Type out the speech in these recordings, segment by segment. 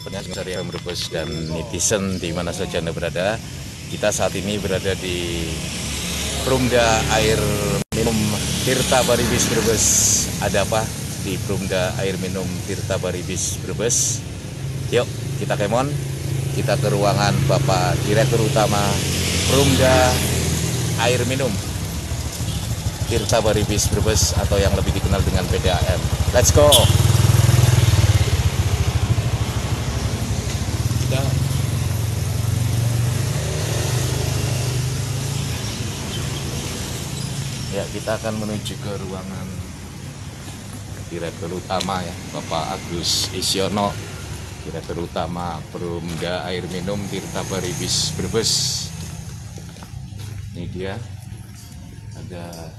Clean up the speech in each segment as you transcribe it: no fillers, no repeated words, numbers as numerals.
pendengar yang Brebes dan netizen di mana saja Anda berada. Kita saat ini berada di Perumda Air Minum Tirta Baribis Brebes. Ada apa di Perumda Air Minum Tirta Baribis Brebes? Yuk kita kemon, kita ke ruangan Bapak Direktur Utama Perumda Air Minum Tirta Baribis Brebes atau yang lebih dikenal dengan PDAM. Let's go. Ya, kita akan menuju ke ruangan Direktur Utama ya, Bapak Agus Isyono, Direktur Utama Perumda Air Minum Tirta Baribis Brebes. Ini dia, ada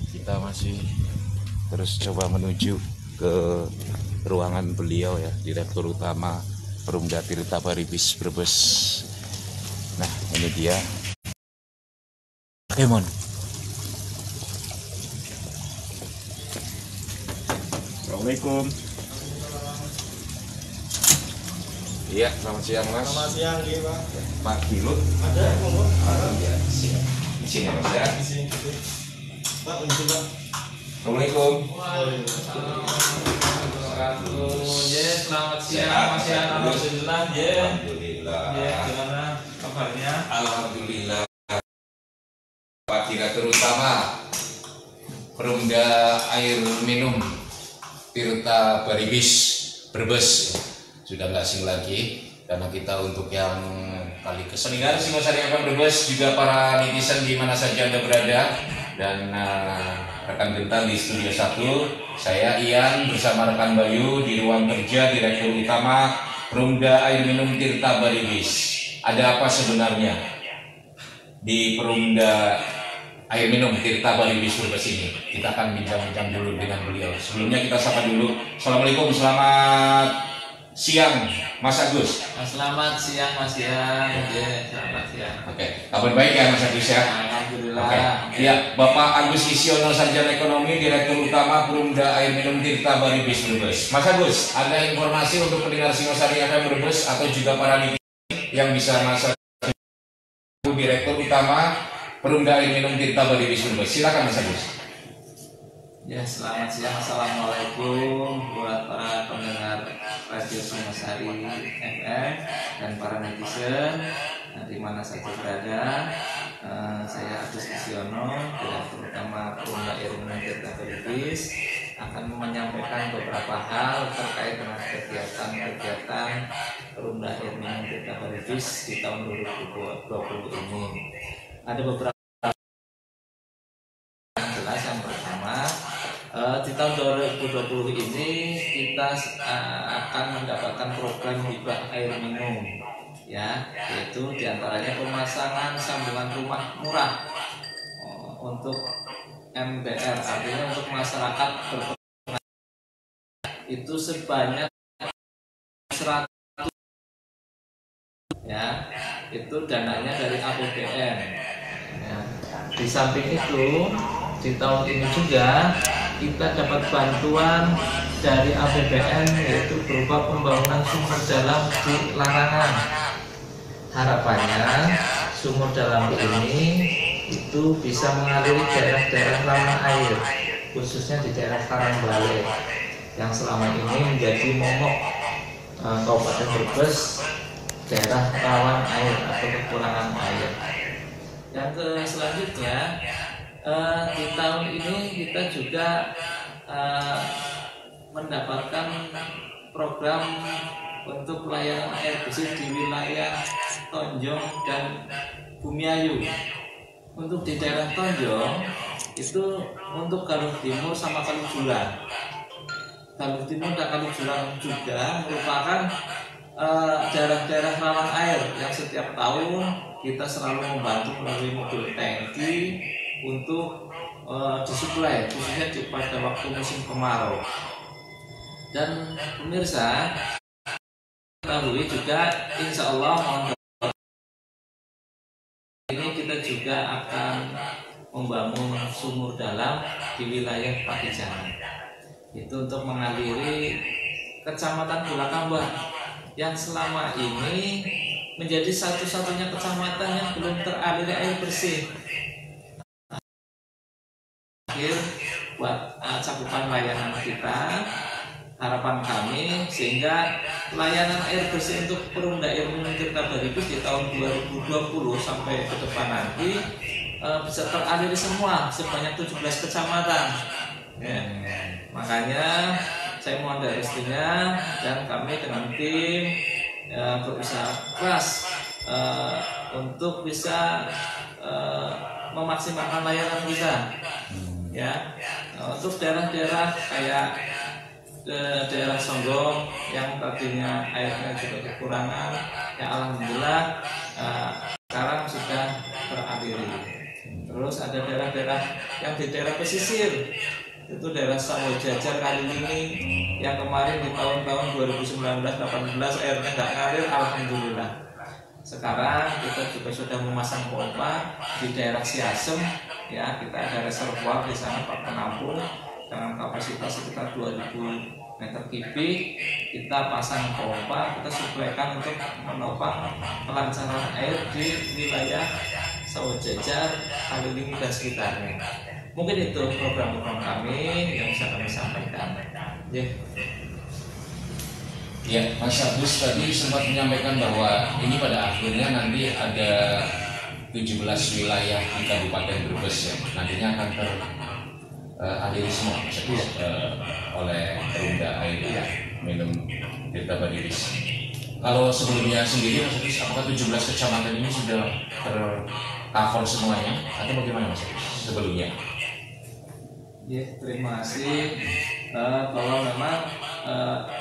kita masih terus coba menuju ke ruangan beliau ya, Direktur Utama Perumda Tirta Baribis Brebes. Nah, ini dia. Kemon. Assalamualaikum. Iya, selamat siang Mas. Selamat siang, iya Pak. Pak Gilut. Ada, Pak. Ya, siap. Di sini Mas ya. Di sini. Pak, untuk Pak. Assalamualaikum. Selamat siang, Mas Yan. Alhamdulillah, Alhamdulillah. gimana kabarnya? Alhamdulillah. Pak Direktur Utama Perumda Air Minum Tirta Baribis Brebes sudah nggak asing lagi, karena kita untuk yang kali kesenian Singosari FM Brebes, juga para netizen di mana saja Anda berada, dan rekan kita di Studio 1, saya Ian bersama rekan Bayu di ruang kerja Direktur Utama Perumda Air Minum Tirta Baribis. Ada apa sebenarnya di Perumda Air Minum Tirta Baribis Brebes ini? Kita akan bincang-bincang dulu dengan beliau. Sebelumnya kita sapa dulu. Assalamualaikum, selamat siang Mas Agus. Selamat siang, Mas Yan. Selamat siang. Oke, kabar baik ya Mas Agus ya? Alhamdulillah. Oke. Ya, Bapak Agus Isyono, Sarjana Ekonomi, Direktur Utama Perumda Air Minum Tirta Baribis Brebes. Mas Agus, ada informasi untuk pendengar Singosari FM Brebes atau juga para netizen yang bisa Mas Agus, Direktur Utama Perumda Air Minum Tirta Baribis Brebes. Silakan Mas Agus. Ya, selamat siang. Assalamualaikum buat para pendengar Radio Singosari FM dan para netizen di mana saja berada. Saya Agus Isyono, Direktur Utama Perumda Air Minum Tirta Baribis, akan menyampaikan beberapa hal terkait dengan kegiatan Perumda Air Minum Tirta Baribis di tahun 2020 ini. Ada beberapa yang jelas. Yang pertama, di tahun 2020 ini kita akan mendapatkan program hibah air minum, ya, yaitu diantaranya pemasangan sambungan rumah murah untuk MBR, artinya untuk masyarakat berpenghasilan itu sebanyak 100, ya, itu dananya dari APBN. Ya. Di samping itu, di tahun ini juga kita dapat bantuan dari APBN, yaitu berupa pembangunan sumur dalam di Larangan. Harapannya sumur dalam ini itu bisa mengaliri daerah-daerah rawan air, khususnya di daerah Karangbale yang selama ini menjadi momok Kabupaten Brebes, daerah rawan air atau kekurangan air. Yang selanjutnya, di tahun ini kita juga mendapatkan program untuk pelayanan air bersih di wilayah Tonjong dan Bumiayu. Untuk di daerah Tonjong itu untuk Galuh Timur sama Galuh Jurang. Galuh Timur dan Galuh Jurang juga merupakan daerah-daerah rawan air yang setiap tahun kita selalu membantu melalui mobil tangki untuk disuplai, khususnya pada waktu musim kemarau. Dan pemirsa ketahui juga, insya Allah ini kita juga akan membangun sumur dalam di wilayah Patijangan. Itu untuk mengaliri Kecamatan Bulakamba yang selama ini menjadi satu-satunya kecamatan yang belum teraliri air bersih. Akhir buat cakupan layanan kita, harapan kami sehingga layanan air bersih untuk Perumda Air Minum Tirta Baribis di tahun 2020 sampai ke depan nanti bisa teraliri semua sebanyak 17 kecamatan. Ya. Makanya saya mohon dari restunya dan kami dengan tim berusaha keras untuk bisa memaksimalkan layanan kita. Ya, untuk daerah-daerah kayak daerah Songgong yang tadinya airnya juga kekurangan, ya alhamdulillah sekarang sudah teraliri. Terus ada daerah-daerah yang di daerah pesisir, itu daerah Sawojajar, Kalilingi yang kemarin di tahun-tahun 2019-18 airnya nggak ngalir, alhamdulillah. Sekarang kita juga sudah memasang pompa di daerah Siasem, ya kita ada reservoir di sana Pak penampung dengan kapasitas sekitar 2000 meter kubik. Kita pasang pompa, kita suplaikan untuk menopang pelancaran air di wilayah Sawojajar, Kalilingi dan sekitarnya. Mungkin itu program-program kami yang bisa kami sampaikan. Ya, Mas Agus tadi sempat menyampaikan bahwa ini pada akhirnya nanti ada 17 wilayah di Kabupaten Brebes ya, nantinya akan teraliri semua Mas Agus oleh Perumda Air Minum Tirta Baribis. Kalau sebelumnya sendiri Mas Agus, apakah 17 kecamatan ini sudah tercover semuanya atau bagaimana Mas Agus sebelumnya? Ya, terima kasih. Kalau memang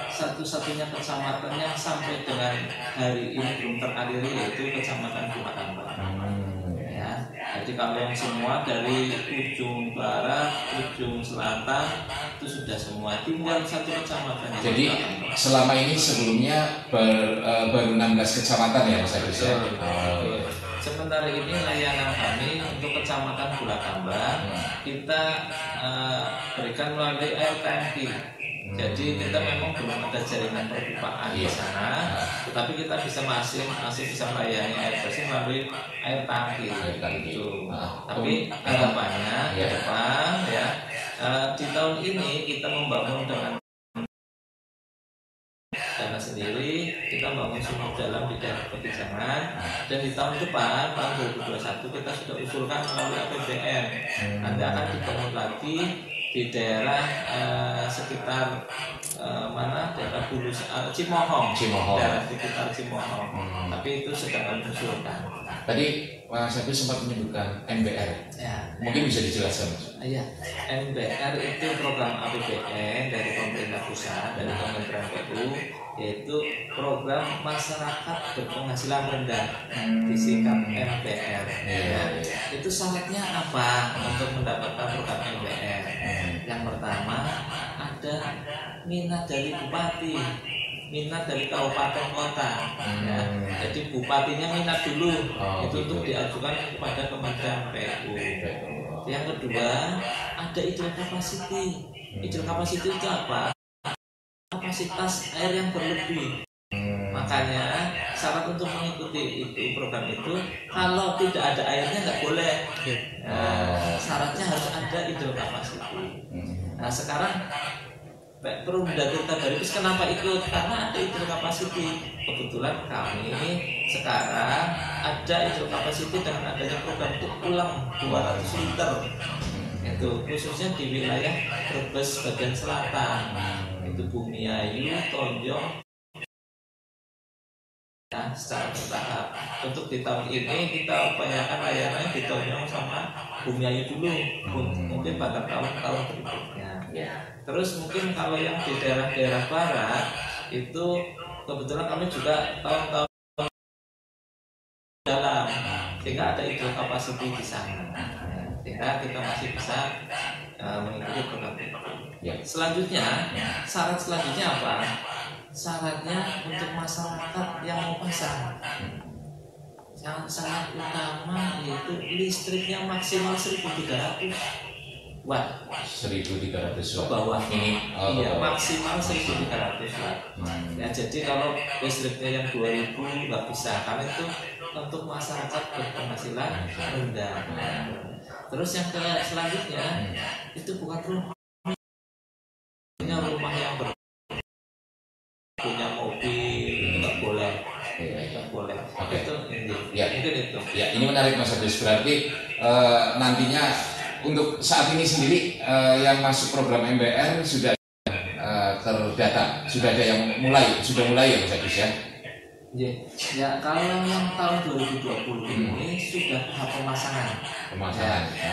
satu-satunya kecamatan yang sampai dengan hari ini belum teraliri yaitu Kecamatan Bulakamba. Ya, jadi kalau yang semua dari ujung barat, ujung selatan itu sudah semua, tinggal satu kecamatan. Jadi selama ini sebelumnya baru 16 kecamatan ya Mas Agus ya? Sementara ini layanan kami untuk Kecamatan Bulakamba kita berikan melalui air tangki. Jadi kita memang belum ada jaringan perpipaan di sana, tetapi kita masih bisa melayani air bersih melalui air tangki. Gitu. Tapi harapannya ke depan ya di tahun ini kita membangun dengan dana sendiri, kita membangun sumur dalam di daerah Patijangan, dan di tahun depan tahun 2021 kita sudah usulkan melalui APBN nanti akan dibangun lagi di daerah sekitar daerah Cimohong, daerah sekitar Cimohong. Tapi itu sedang kami usulkan. Tadi Mas Agus sempat menyebutkan MBR, ya. Mungkin bisa dijelaskan Mas? Iya, MBR itu program APBN dari pemerintah pusat, dari Kementerian PU, yaitu program masyarakat berpenghasilan rendah, disingkat MBR. Ya. Itu syaratnya apa untuk mendapatkan program MBR? Yang pertama ada minat dari bupati, minat dari kabupaten kota. Ya. Jadi bupatinya minat dulu, itu untuk diajukan kepada Kementerian PU. Yang kedua ada ideal capacity. Ideal capacity itu apa? Kapasitas air yang berlebih. Makanya syarat untuk mengikuti itu program itu, kalau tidak ada airnya nggak boleh. Syaratnya harus ada ideal capacity. Nah sekarang Perumda Tirta Baribis kenapa ikut? Karena ada ideal capacity. Kebetulan kami sekarang ada ideal capacity dengan adanya program untuk ulang 200 liter. Itu khususnya di wilayah Brebes bagian selatan. Itu Bumiayu, Tonjong. Nah, secara bertahap. Untuk di tahun ini kita upayakan layanan di Tonjong sama Bumiayu dulu. Mungkin pada tahun-tahun berikutnya. Terus mungkin kalau yang di daerah-daerah barat itu kebetulan kami juga tahun-tahun dalam, sehingga ada ideal capacity di sana. Sehingga kita masih bisa mengikuti program itu. Selanjutnya, syarat selanjutnya apa? Syaratnya untuk masyarakat yang mau pasang. Yang sangat utama yaitu listriknya maksimal 1.300 watt 1.300 ke watt bawah. ini Iya, maksimal 1.300 watt. Ya, jadi kalau listriknya yang 2.000 nggak bisa, karena itu untuk masyarakat berpenghasilan rendah. Terus yang selanjutnya itu bukan rumah yang punya mobil, nggak boleh. Nggak boleh. Oke. Itu ini. Ya. Itu. Ya, ini menarik Mas Agus. Berarti nantinya untuk saat ini sendiri yang masuk program MBR sudah terdata, sudah ada yang sudah mulai ya Mas Agus ya? Ya, kalau yang tahun 2020 ini sudah tahap pemasangan.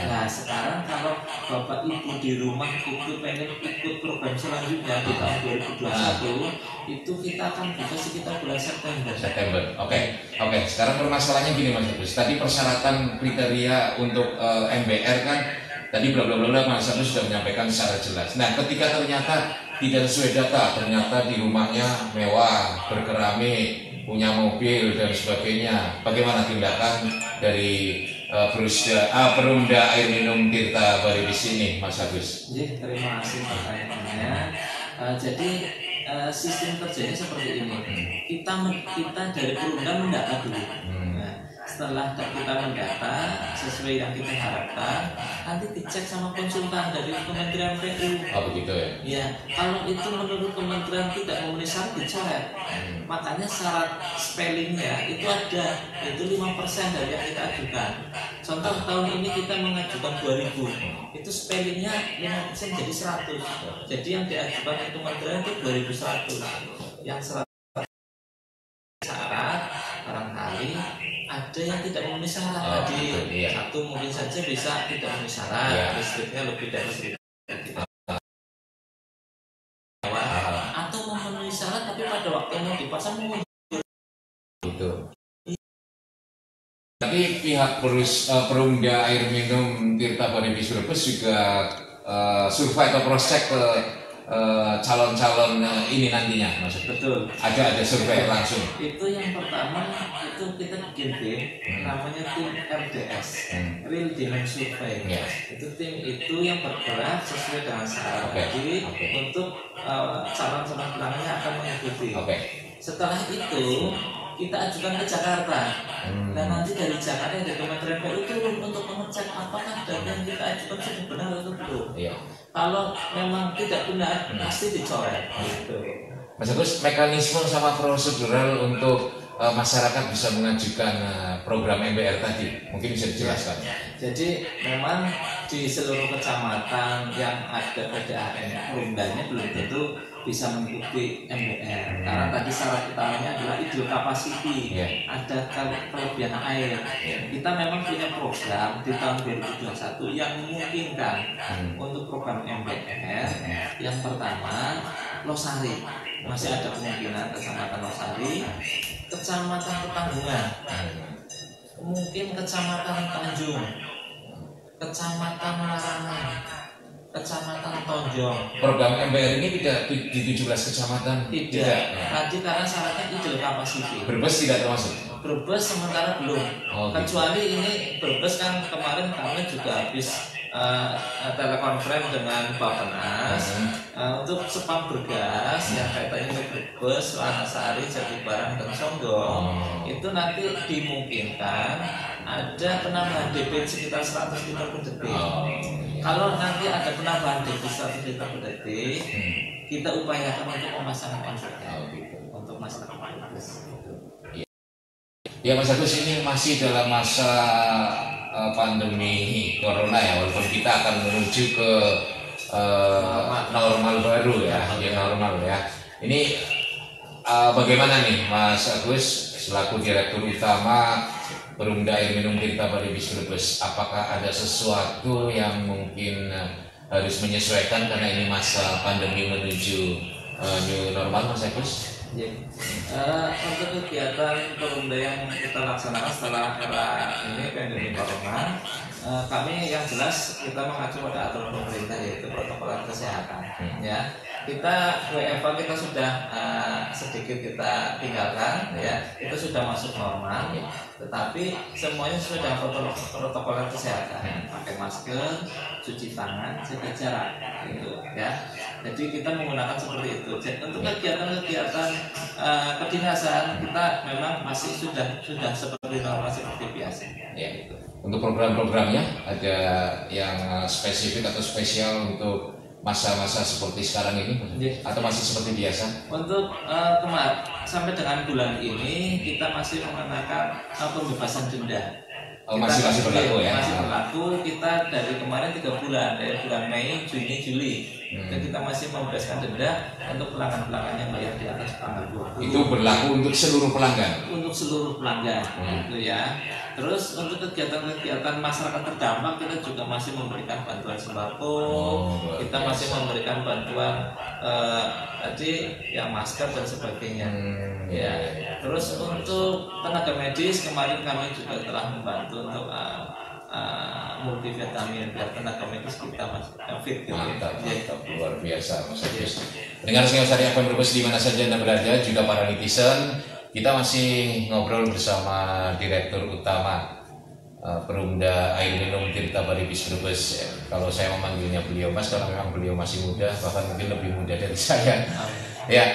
Nah, sekarang kalau Bapak Ibu di rumah itu pengen ikut program selanjutnya di tahun 2021, itu kita akan buka sekitar bulan September. Oke. Sekarang permasalahannya gini Mas Agus. Tadi persyaratan kriteria untuk MBR kan tadi bla bla bla Mas Agus sudah menyampaikan secara jelas. Nah, ketika ternyata tidak sesuai data, ternyata di rumahnya mewah, berkeramik, punya mobil dan sebagainya, bagaimana tindakan dari Perumda Air Minum Tirta Baribis ini, Mas Agus? Terima kasih pertanyaannya. Jadi sistem kerjanya seperti ini. Kita dari Perumda mendata dulu. Setelah kita mendata sesuai yang kita harapkan, nanti dicek sama konsultan dari Kementerian PU. Oh begitu ya? Ya, kalau itu menurut Kementerian tidak memenuhi syarat dicoret. Makanya syarat spellingnya itu ada, itu 5% dari yang kita ajukan. Contoh tahun ini kita mengajukan 2000, itu spellingnya 5% jadi 100. Jadi yang diajukan itu Kementerian itu 2100. Yang 100 syarat barangkali ada yang tidak memenuhi syarat tadi. Satu mungkin saja bisa tidak memenuhi syarat, listriknya lebih dari 1000 atau memenuhi syarat tapi pada waktu mau dipasang mundur. Itu. Tapi pihak Perumda Air Minum Tirta Baribis Brebes juga survei atau cross check ke calon-calon ini nantinya, maksudnya. Betul. Ada survei langsung. Itu yang pertama itu kita bikin tim, namanya tim RDS, Real Demand Survey. Itu tim itu yang bergerak sesuai dengan syarat. Jadi untuk calon-calon pelanggannya akan mengikuti. Setelah itu kita ajukan ke Jakarta. Dan nanti dari Jakarta dari Kementerian PU turun untuk mengecek apakah data yang kita ajukan sudah benar atau belum. Kalau memang tidak benar, pasti dicoret. Gitu. Mas Agus, mekanisme sama prosedural untuk masyarakat bisa mengajukan program MBR tadi, mungkin bisa dijelaskan. Jadi memang di seluruh kecamatan yang ada PDAM Perumdanya belum tentu bisa mengikuti MBR karena tadi syarat utamanya adalah ideal capacity, ada kelebihan air. Kita memang punya program di tahun 2021 yang memungkinkan untuk program MBR. Yang pertama Losari, masih ada kemungkinan Kecamatan Losari, Kecamatan Petanggungan, mungkin Kecamatan Tanjung, Kecamatan Larangan, Kecamatan Tonjong. Program MBR ini tidak di 17 kecamatan? Tidak. Tadi karena syaratnya ideal capacity. Brebes tidak termasuk? Brebes sementara belum. Kecuali ini Brebes kan kemarin kami juga habis telekonferensi dengan Bappenas untuk spam bergas yang kaitannya ke Brebes, Wanasari, Jatibarang, dan Songgong. Itu nanti dimungkinkan ada penambahan debit sekitar 100 liter per detik. Kalau nanti ada penambahan debit 100 liter per detik, kita upayakan untuk pemasangan MBR untuk masyarakat Brebes. Ya Mas Agus, ini masih dalam masa pandemi corona ya, walaupun kita akan menuju ke normal baru ya, normal ya. Ini bagaimana nih Mas Agus selaku Direktur Utama Perumda Air Minum Tirta Baribis Brebes, apakah ada sesuatu yang mungkin harus menyesuaikan karena ini masa pandemi menuju new normal, Mas Agus? Untuk kegiatan Perumda yang kita laksanakan setelah era ini pandemi corona, kami yang jelas kita mengacu pada aturan pemerintah yaitu protokol kesehatan. Ya, kita WFH kita sudah sedikit kita tinggalkan ya, itu sudah masuk normal, tetapi semuanya sudah protokol kesehatan, pakai masker, cuci tangan, jaga jarak gitu ya. Jadi kita menggunakan seperti itu. Jadi untuk kegiatan-kegiatan kedinasan kita memang masih sudah seperti normal, seperti biasa ya gitu. Untuk program-programnya ada yang spesifik atau spesial untuk masa-masa seperti sekarang ini, atau masih seperti biasa? Untuk sampai dengan bulan ini kita masih mengenakan pembebasan denda. Masih berlaku ya? Masih berlaku. Kita dari kemarin 3 bulan, dari bulan Mei, Juni, Juli, dan kita masih membebaskan denda untuk pelanggan-pelanggan yang bayar di atas tanggal 20. Itu berlaku untuk seluruh pelanggan? Untuk seluruh pelanggan, gitu ya. Terus untuk kegiatan-kegiatan masyarakat terdampak kita juga masih memberikan bantuan sembako, kita masih memberikan bantuan tadi yang masker dan sebagainya. Ya. Terus untuk tenaga medis kemarin kami juga telah membantu untuk multivitamin biar tenaga medis kita masih fit gitu. Mantap, luar biasa Mas Agus. Pendengar Singosari FM Brebes di mana saja Anda berada, juga para netizen, kita masih ngobrol bersama Direktur Utama Perumda Air Minum Tirta Baribis Brebes ya. Kalau saya memanggilnya beliau Mas, kalau memang beliau masih muda, bahkan mungkin lebih muda dari saya. Ya,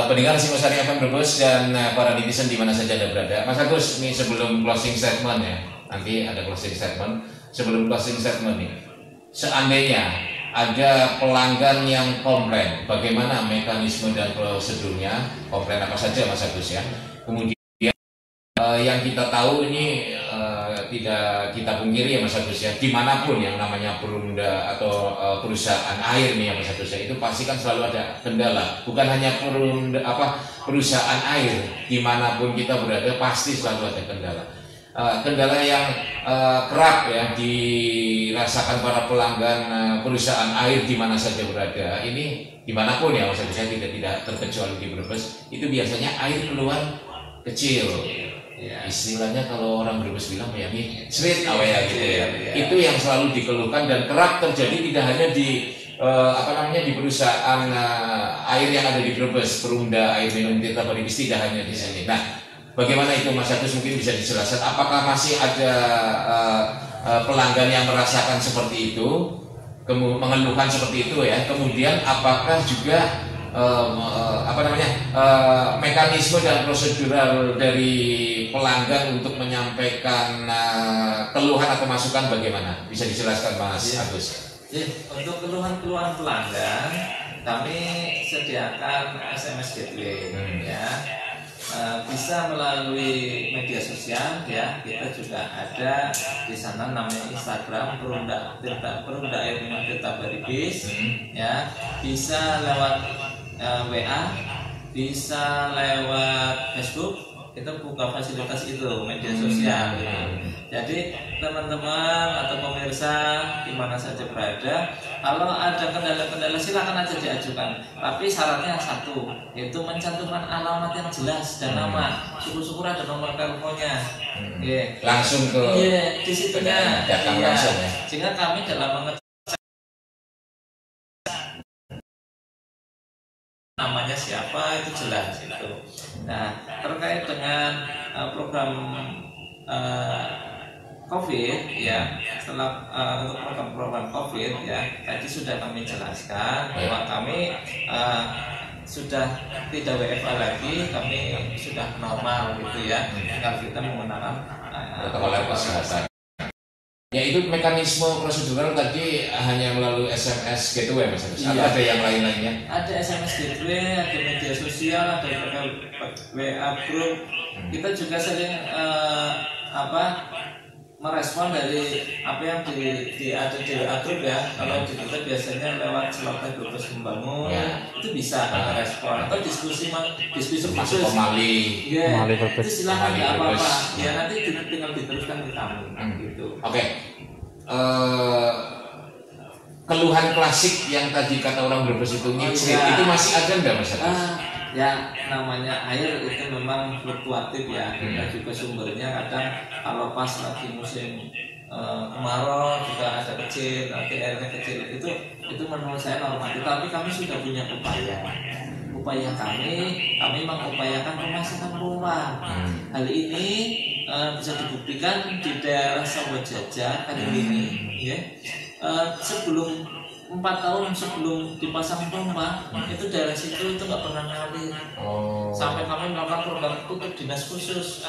pendengar Singosari FM Brebes dan para netizen di mana saja Anda berada. Mas Agus, ini sebelum closing statement ya, nanti ada closing statement. Sebelum closing statement nih, seandainya ada pelanggan yang komplain, bagaimana mekanisme dan prosedurnya? Komplain apa saja Mas Agus ya? Kemudian yang kita tahu ini tidak kita pungkiri ya Mas Agus ya, dimanapun yang namanya perumda atau perusahaan air nih ya Mas Agus ya, itu pasti kan selalu ada kendala. Bukan hanya perusahaan air, dimanapun kita berada pasti selalu ada kendala. Kendala yang kerap ya dirasakan para pelanggan perusahaan air di mana saja berada. Ini dimanapun ya Mas Agus ya, tidak terkecuali di Brebes, itu biasanya air keluar kecil. Ya, istilahnya kalau orang Brebes bilang ya nih sweet awalnya gitu ya. Itu yang selalu dikeluhkan dan kerap terjadi tidak hanya di di perusahaan air yang ada di Brebes, Perumda Air Minum Tirta Baribis, tidak hanya di sini. Nah, bagaimana itu Mas Agus, mungkin bisa dijelaskan? Apakah masih ada pelanggan yang merasakan seperti itu, mengeluhkan seperti itu ya? Kemudian apakah juga mekanisme dan prosedural dari pelanggan untuk menyampaikan keluhan atau masukan bagaimana? Bisa dijelaskan Mas Agus? Untuk keluhan-keluhan pelanggan, kami sediakan SMS gateway ya. Bisa melalui media sosial ya, kita juga ada di sana namanya Instagram Perumda Air Minum Tirta Baribis ya, bisa lewat WA, bisa lewat Facebook, kita buka fasilitas itu media sosial gitu. Jadi teman-teman atau pemirsa di mana saja berada, kalau ada kendala-kendala silakan aja diajukan. Tapi syaratnya satu, yaitu mencantumkan alamat yang jelas dan nama. Syukur-syukur ada nomor teleponnya. Langsung ke di situnya. langsung ya. Sehingga kami dalam mengecek namanya siapa itu jelas itu. Nah, terkait dengan program COVID ya, setelah untuk program COVID ya, tadi sudah kami jelaskan bahwa kami sudah tidak WFH lagi, kami sudah normal gitu ya, tinggal kita menggunakan protokol kesehatan. Ya, itu mekanisme prosedural tadi hanya melalui SMS gateway Mas Agus. Atau ada yang lain-lainnya? Ada SMS gateway, ada media sosial, ada WA group. Kita juga sering merespon dari apa yang ada di WA group ya. Kalau di kita biasanya lewat Selatan Brebes Membangun itu bisa merespon, atau diskusi masuk pemali itu silakan, nggak apa-apa ya, nanti tinggal diteruskan ke kami gitu. Oke. Keluhan klasik yang tadi kata orang Brebes itu ngicrit, itu masih ada nggak Mas Agus? Ya, namanya air itu memang fluktuatif ya. Kita juga sumbernya kadang kalau pas lagi musim kemarau juga ada kecil, nanti airnya kecil, itu itu menurut saya normatif, tapi kami sudah punya upaya kami mengupayakan pemasangan rumah. Hal ini bisa dibuktikan di daerah Sawah Jajah kali ini, ya. Sebelum 4 tahun sebelum dipasang pompa, itu daerah situ itu nggak pernah ngalir. Sampai kami melakukan program tutup dinas khusus.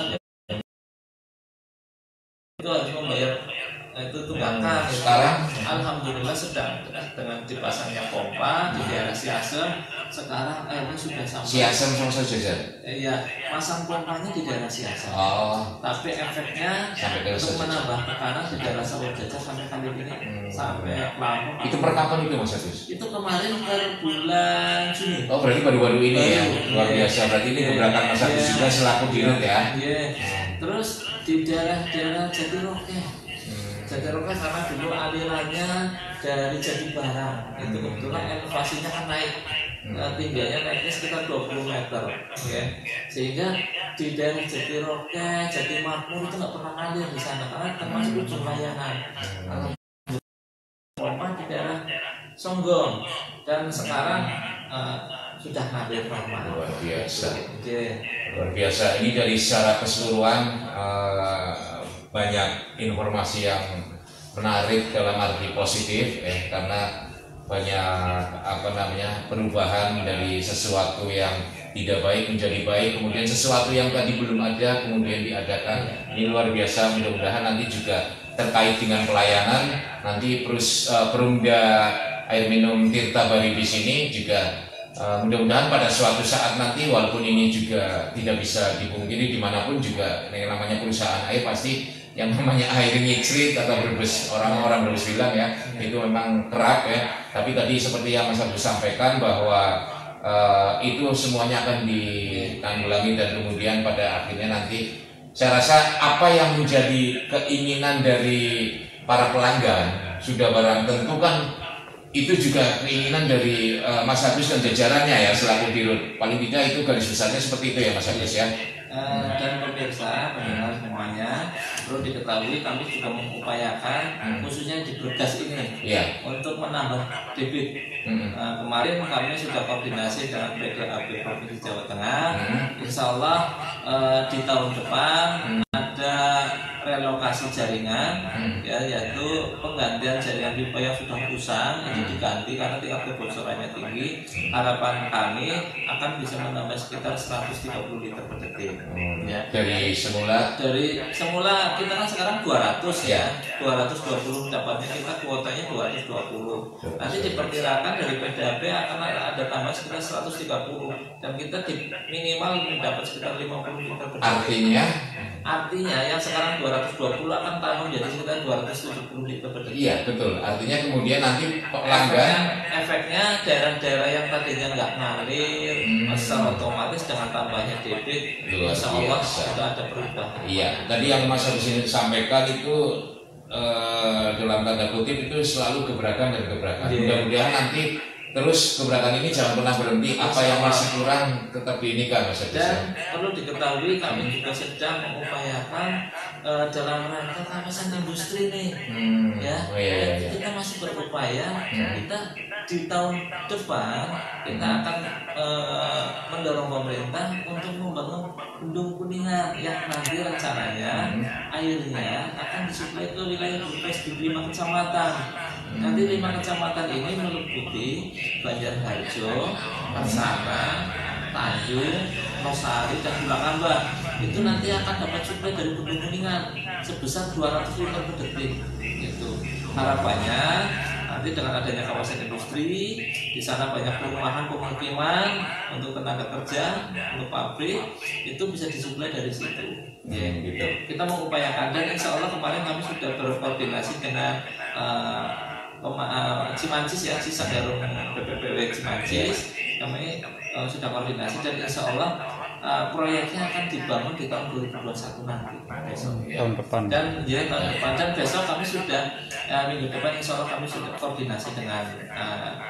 Itu harus membayar itu tunggakan. Sekarang alhamdulillah sedang dengan dipasangnya pompa di daerah Siasem, sekarang airnya sudah sampai Siasem sama Jajah. Iya, pasang pompanya di daerah Siasem. Tapi efeknya Sampai untuk menambah tekanan di daerah Sawah Jajah sampai kali ini sampai Lampung. Itu per kapan itu Mas Agus? Itu kemarin per bulan Juni. Oh berarti baru-baru ini ya, luar biasa. Berarti ini gebrakan Mas Agus juga selaku dirut ya. Iya. Terus di daerah Jatiroke. Jatiroke karena dulu alirannya dari Jatibarang, itu kebetulan elevasinya kan naik, tingginya naiknya sekitar 20 meter, ya. Sehingga di daerah Jatiroke, Jatimakmur itu nggak pernah ngalir di sana karena termasuk ujung layangan. Pompa di daerah Songgong dan sekarang sudah ngalir normal. Luar biasa. Oke. Luar biasa. Ini dari secara keseluruhan banyak informasi yang menarik dalam arti positif, karena banyak perubahan dari sesuatu yang tidak baik menjadi baik, kemudian sesuatu yang tadi belum ada kemudian diadakan. Ini luar biasa. Mudah-mudahan nanti juga terkait dengan pelayanan, nanti Perumda Air Minum Tirta Baribis ini juga mudah-mudahan pada suatu saat nanti, walaupun ini juga tidak bisa dipungkiri dimanapun juga yang namanya perusahaan air pasti yang namanya air ngicrit atau Brebes, orang-orang Brebes bilang ya, itu memang kerap ya. Tapi tadi seperti yang Mas Agus sampaikan bahwa itu semuanya akan ditanggulangi dan kemudian pada akhirnya nanti saya rasa apa yang menjadi keinginan dari para pelanggan sudah barang tentu kan itu juga keinginan dari Mas Agus dan jajarannya ya selaku dirut. Paling tidak itu garis besarnya seperti itu ya Mas Agus ya. Dan pemirsa pendengar semuanya perlu diketahui kami juga mengupayakan khususnya di Bergas ini untuk menambah debit. Kemarin kami sudah koordinasi dengan PDAP Provinsi Jawa Tengah. Insya Allah di tahun depan ada relokasi jaringan, yaitu penggantian jaringan pipa yang sudah usang itu diganti karena tingkat kebocorannya tinggi. Harapan kami akan bisa menambah sekitar 130 liter per detik. Dari semula kita kan sekarang 200 ya, 220 dapatnya, kita kuotanya 220. Nanti diperkirakan dari PDAP akan ada tambah sekitar 130 dan kita minimal mendapat sekitar 50 liter per detik. Artinya yang sekarang 220 akan tambah menjadi sekitar 270 liter per detik. Iya betul. Artinya kemudian nanti pelanggan efeknya daerah-daerah yang tadinya nggak ngalir, secara otomatis dengan tambahnya debit, insya Allah itu ada perubahan. Iya. Tadi yang Mas Agus sampaikan itu dalam tanda kutip itu selalu gebrakan dan gebrakan. Mudah-mudahan nanti terus gebrakan ini jangan pernah berhenti. Apa yang masih kurang tetap diinikan Mas Agus. Dan perlu diketahui kami juga sedang mengupayakan dalam rangka kawasan industri nih, kita masih berupaya. Kita di tahun depan kita akan mendorong pemerintah untuk membangun bendung Kuningan yang nanti rencananya airnya akan disuplai ke wilayah Brebes di 5 kecamatan. Nanti 5 kecamatan ini meliputi Banjarharjo, Persana, Tanjung, Losari, dan Bulakamba. Itu nanti akan dapat suplai dari bendung Kuningan sebesar 200 liter per detik. Itu harapannya nanti dengan adanya kawasan industri, di sana banyak perumahan, pemukiman untuk tenaga kerja, untuk pabrik, itu bisa disuplai dari situ. Gitu. Kita mengupayakan dan insya Allah kemarin kami sudah berkoordinasi dengan Cimancis ya, Cisandarum BPPW Cimancis. Kami sudah koordinasi dan insya Allah proyeknya akan dibangun di tahun 2021 nanti besok. Tahun depan. Dan tahun depan dan besok kami sudah minggu depan insya Allah kami sudah koordinasi dengan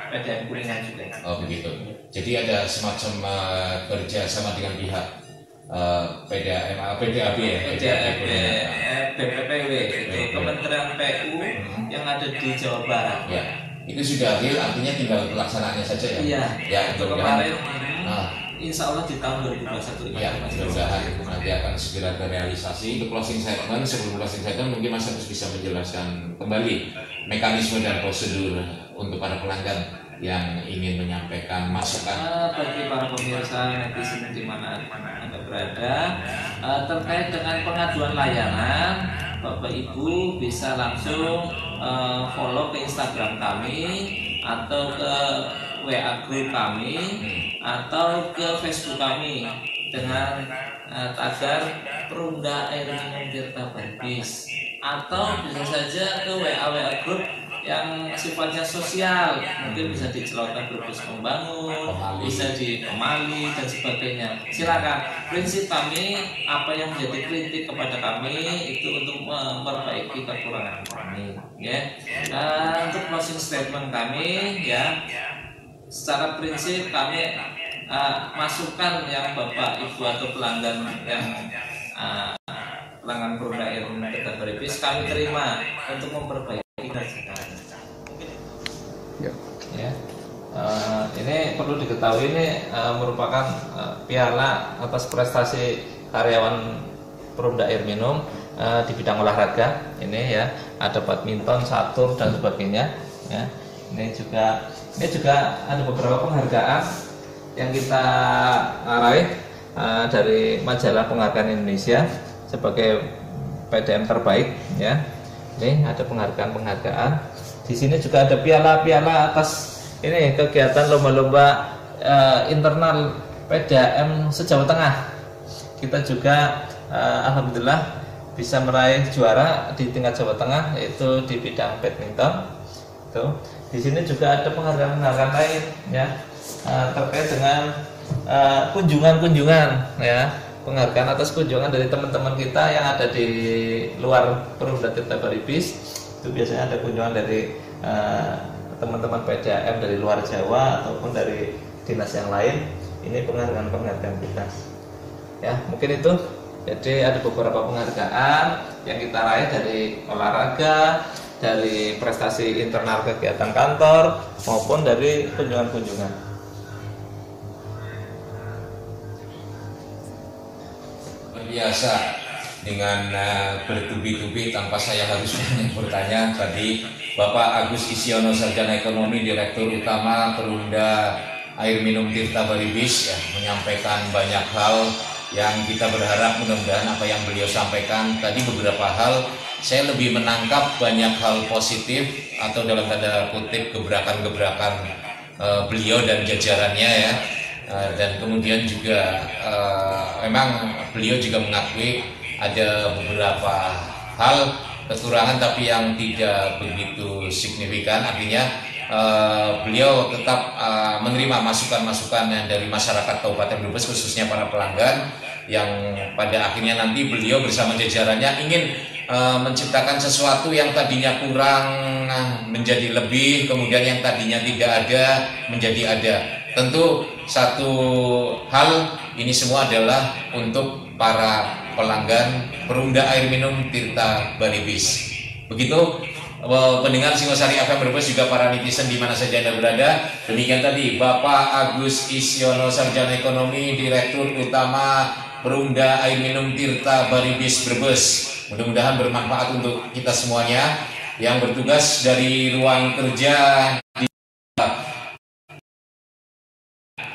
PDAM Kuningan juga. Oh begitu. Jadi ada semacam kerja sama dengan pihak PDAB ya. BPPW itu Kementerian PU yang ada di Jawa Barat. Itu sudah adil, artinya tinggal pelaksanaannya saja ya. Iya. Ya, Untuk mudah-mudahan. kemarin Nah, insya Allah di tahun 2021 ini. ya, mudah-mudahan itu nanti akan segera terrealisasi. Untuk closing statement, sebelum closing statement mungkin Mas Agus bisa menjelaskan kembali mekanisme dan prosedur untuk para pelanggan yang ingin menyampaikan masukan. Bagi para pemirsa netizen di mana Anda berada, terkait dengan pengaduan layanan, Bapak Ibu bisa langsung follow ke Instagram kami atau ke WA group kami atau ke Facebook kami dengan tagar Perumda Air Minum Tirta Baribis, atau bisa saja ke WA group yang sifatnya sosial, mungkin bisa di Celota Brebes Membangun, bisa di Pemali dan sebagainya. Silakan. Prinsip kami, apa yang menjadi kritik kepada kami itu untuk memperbaiki kekurangan kami. Ya. Untuk closing statement kami, ya, secara prinsip kami masukan yang Bapak Ibu atau pelanggan yang pelanggan Perumda Air Minum Tirta Baribis kami terima untuk memperbaiki ya. Ini perlu diketahui, ini merupakan piala atas prestasi karyawan Perumda Air Minum di bidang olahraga. Ini ya, ada badminton, catur dan sebagainya ya. Ini juga ada beberapa penghargaan yang kita raih dari majalah Penghargaan Indonesia sebagai PDM terbaik ya. Ini ada penghargaan. Di sini juga ada piala-piala atas ini kegiatan lomba-lomba internal PDAM se-Jawa Tengah. Kita juga alhamdulillah bisa meraih juara di tingkat Jawa Tengah, yaitu di bidang badminton. Tuh. Di sini juga ada penghargaan-penghargaan lain ya, terkait dengan kunjungan-kunjungan ya. Penghargaan atas kunjungan dari teman-teman kita yang ada di luar Perumda Tirta Baribis. Itu biasanya ada kunjungan dari teman-teman PDAM dari luar Jawa ataupun dari dinas yang lain. Ini penghargaan kita ya, mungkin itu. Jadi ada beberapa penghargaan yang kita raih dari olahraga, dari prestasi internal kegiatan kantor maupun dari kunjungan-kunjungan. Biasa dengan bertubi-tubi tanpa saya harus bertanya. Tadi Bapak Agus Isyono, Sarjana Ekonomi, Direktur Utama Perumda Air Minum Tirta Baribis ya, menyampaikan banyak hal yang kita berharap mudah-mudahan apa yang beliau sampaikan tadi, beberapa hal saya lebih menangkap banyak hal positif atau dalam tanda kutip gebrakan-gebrakan beliau dan jajarannya ya. Dan kemudian juga memang beliau juga mengakui ada beberapa hal kekurangan tapi yang tidak begitu signifikan. Artinya beliau tetap menerima masukan-masukan dari masyarakat Kabupaten Brebes, khususnya para pelanggan, yang pada akhirnya nanti beliau bersama jajarannya ingin menciptakan sesuatu yang tadinya kurang menjadi lebih, kemudian yang tadinya tidak ada menjadi ada. Tentu satu hal ini semua adalah untuk para pelanggan Perumda Air Minum Tirta Baribis. Begitu pendengar Singosari FM Brebes, juga para netizen di mana saja Anda berada. Demikian tadi Bapak Agus Isyono, Sarjana Ekonomi, Direktur Utama Perumda Air Minum Tirta Baribis Brebes. Mudah-mudahan bermanfaat untuk kita semuanya yang bertugas dari ruang kerja di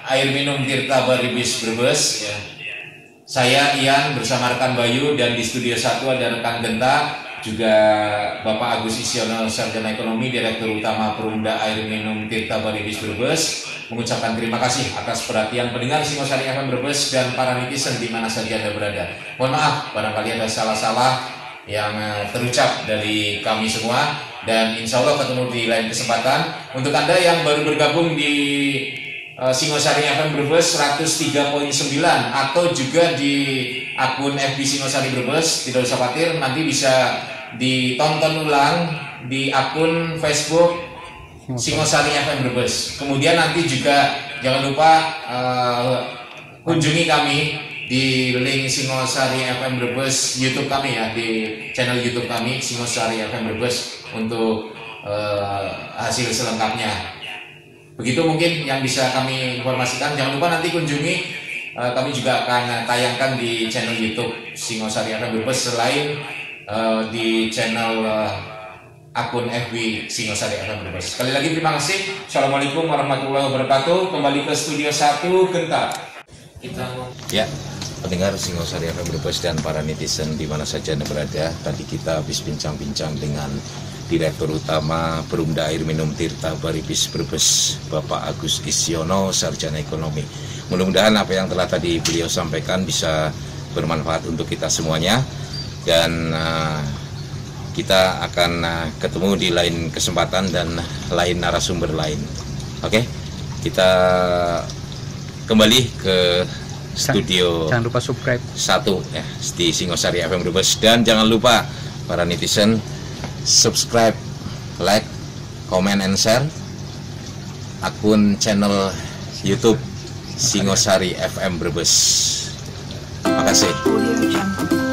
Air Minum Tirta Baribis Brebes ya. Saya Ian bersama rekan Bayu, dan di studio 1 ada rekan Genta, juga Bapak Agus Isyono, Sarjana Ekonomi, Direktur Utama Perumda Air Minum Tirta Baribis Brebes, mengucapkan terima kasih atas perhatian pendengar Singosari FM Brebes dan para netizen di mana saja Anda berada. Mohon maaf barangkali ada salah-salah yang terucap dari kami semua, dan insya Allah ketemu di lain kesempatan. Untuk Anda yang baru bergabung di Singosari FM Brebes 103.9 atau juga di akun FB Singosari Brebes, tidak usah khawatir, nanti bisa ditonton ulang di akun Facebook Singosari FM Brebes. Kemudian nanti juga jangan lupa kunjungi kami di link Singosari FM Brebes YouTube kami ya, di channel YouTube kami Singosari FM Brebes, untuk hasil selengkapnya. Begitu mungkin yang bisa kami informasikan. Jangan lupa nanti kunjungi, kami juga akan tayangkan di channel YouTube Singosari FM Brebes, selain di channel akun FB Singosari FM Brebes. Sekali lagi terima kasih. Assalamualaikum warahmatullahi wabarakatuh. Kembali ke studio 1 Genta. Ya, pendengar Singosari FM Brebes dan para netizen di mana saja Anda berada. Tadi kita habis bincang-bincang dengan Direktur Utama Perumda Air Minum Tirta Baribis Brebes, Bapak Agus Isyono, Sarjana Ekonomi. Mudah-mudahan apa yang telah tadi beliau sampaikan bisa bermanfaat untuk kita semuanya, dan kita akan ketemu di lain kesempatan dan lain narasumber lain. Oke, kita kembali ke studio. Jangan lupa subscribe 1 ya, di Singosari FM Brebes, dan jangan lupa para netizen subscribe, like, comment, and share akun channel YouTube Singosari FM Brebes. Terima kasih.